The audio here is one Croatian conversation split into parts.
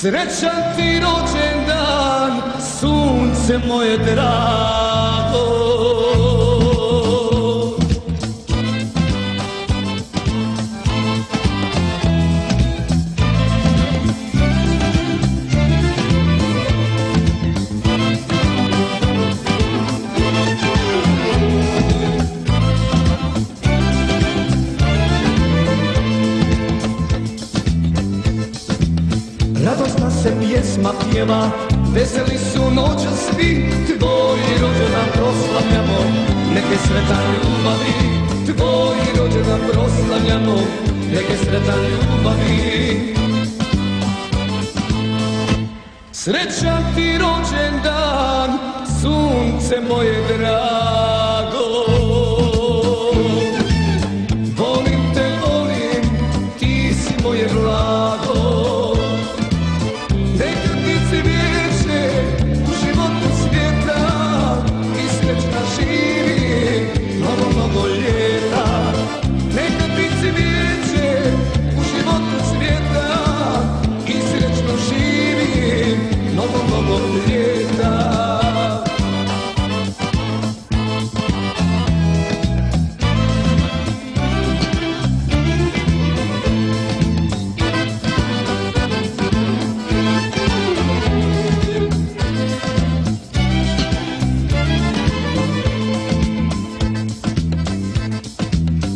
Srećan ti rođendan, sunce moje drago. Radosna se pjesma pjeva, veseli su noćas svi, tvoj rođendan proslavljamo, neke sretan ljubavi. Tvoj rođendan proslavljamo, neke sretan ljubavi. Srećan ti rođendan, sunce moje drago. Volim te, volim, ti si moje blago.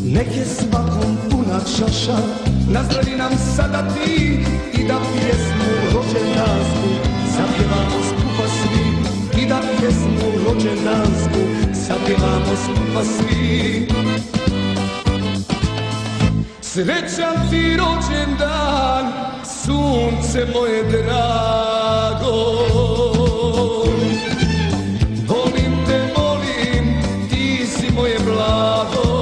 Nek je svakom puna čaša, nazdravi nam sada ti i da pjesmu rođendansku zapjevamo skupa svi. I da pjesmu rođendansku zapjevamo skupa svi. Srećan ti rođendan, sunce moje drago. Volim te, volim, ti si moje blago.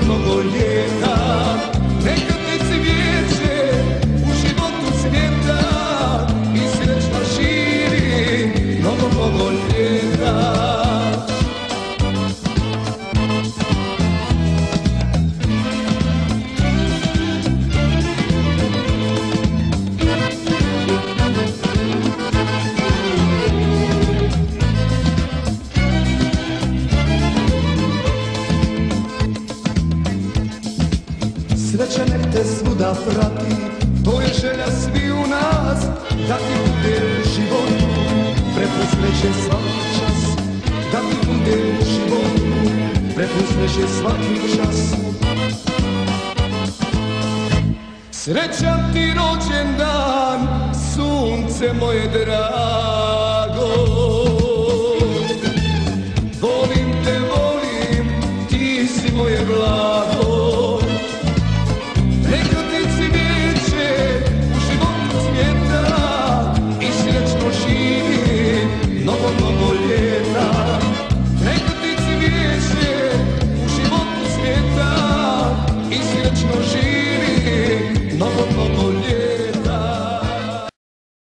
Mnogo ljeta, neka ptici vijeće u životu cvjeta i srećno živi, mnogo ljeta. Sreća nek te svuda prati, to je želja svi u nas, da ti bude u životu prepun sreće svaki čas. Da ti bude u životu prepun sreće svaki čas. Srećan ti rođendan, sunce moje drago.